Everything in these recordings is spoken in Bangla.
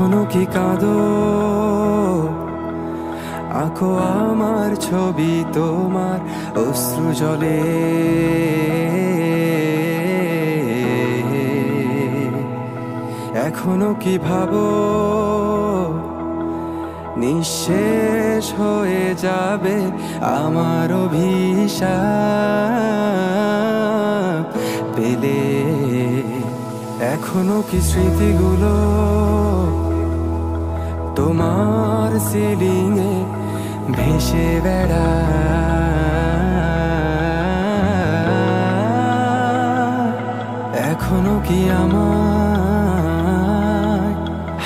এখনো কি কাঁদো? আঁকো আমার ছবি তোমার অশ্রু জলে। এখনো কি ভাবো নিঃশেষ হয়ে যাবে আমার অভিশাপ পেলে? এখনো কি স্মৃতিগুলো তোমার সিলিংয়ে ভেসে বেড়ায়? এখনো কি আমায়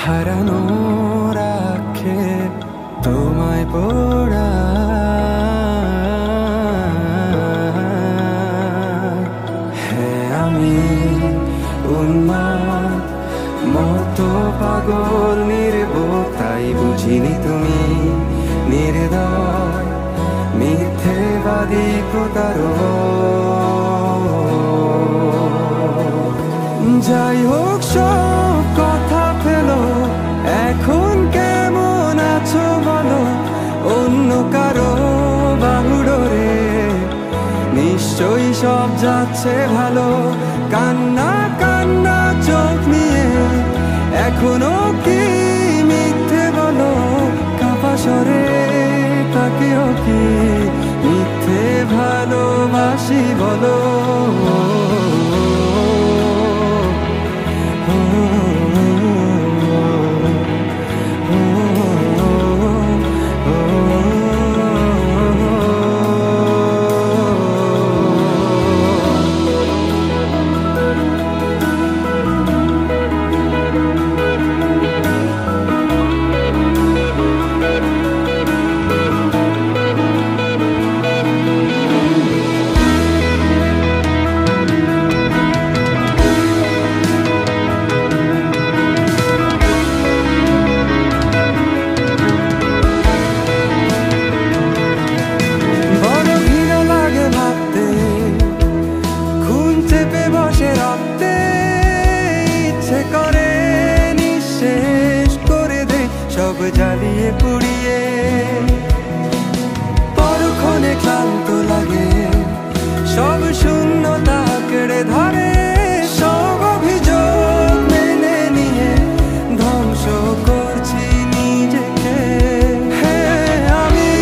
হারানোর আক্ষে তোমায় পোড়ায়? হ্যাঁ, আমি উন্মাদ মতো পাগল নির্বোধ, তাই বুঝিনি তুমি নির্দয় মিথ্যেবাদী প্রতারক। যাই হোক সব কথা ফেলো, এখন কেমন আছো বলো? অন্য কারো বাহুডোরে নিশ্চয়ই সব যাচ্ছে ভালো। কান্না কান্না চোখ নিয়ে এখনো কি মিথ্যে বলো? কাপা স্বরে তাকেও কি মিথ্যে ভালোবাসি বলো? সব জ্বালিয়ে পুড়িয়ে পরক্ষণে ক্লান্ত লাগে, সব শূন্যতা কেড়ে ধরে। সব অভিযোগ মেনে নিয়ে ধ্বংস করছি নিজেকে। হ্যাঁ, আমি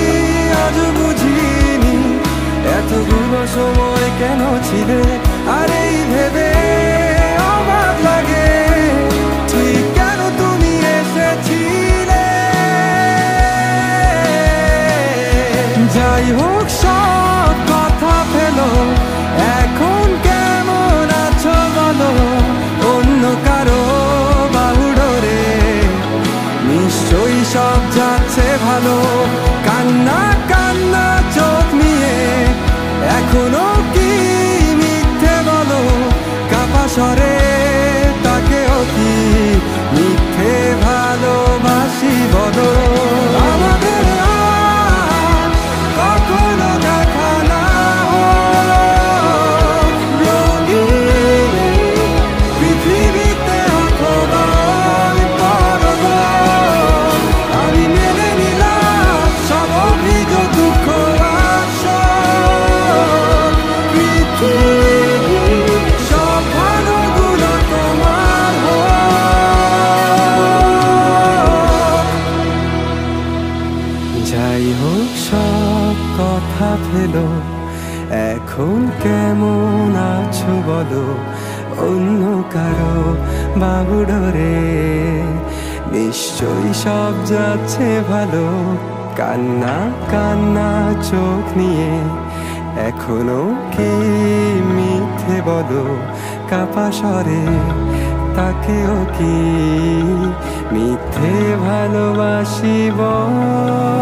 আজ বুঝিনি এতগুলো সময় কেন ছিলে। আর এই ভেবে অবাক লাগে ঠিক কেন তুমি এসেছিলে। যাই হোক সব কথা ফেলো, এখন কেমন আছো বলো? অন্য কারো বাহুডোরে নিশ্চয়ই সব যাচ্ছে ভালো। কান্না কান্না চোখ নিয়ে এখনো কি মিথ্যে বলো? কাপা স্বরে তাকেও কি মিথ্যে ভালোবাসি বলো? আমাদের কখনো দেখা না হোক রঙিন পৃথিবীতে অথবা পরলোক। আমি মেনে নিলাম সব অভিযোগ দুঃখ আসল। পৃথিবী সব ভালোগুলো তোমার হোক। যাই হোক সব কথা ফেলো, এখন কেমন আছো বলো? অন্য কারো বাহুডোরে নিশ্চয়ই সব যাচ্ছে ভালো। কান্না কান্না চোখ নিয়ে এখনো কি মিথ্যে বলো? কাপা স্বরে তাকেও কি মিথ্যে ভালোবাসি বলো?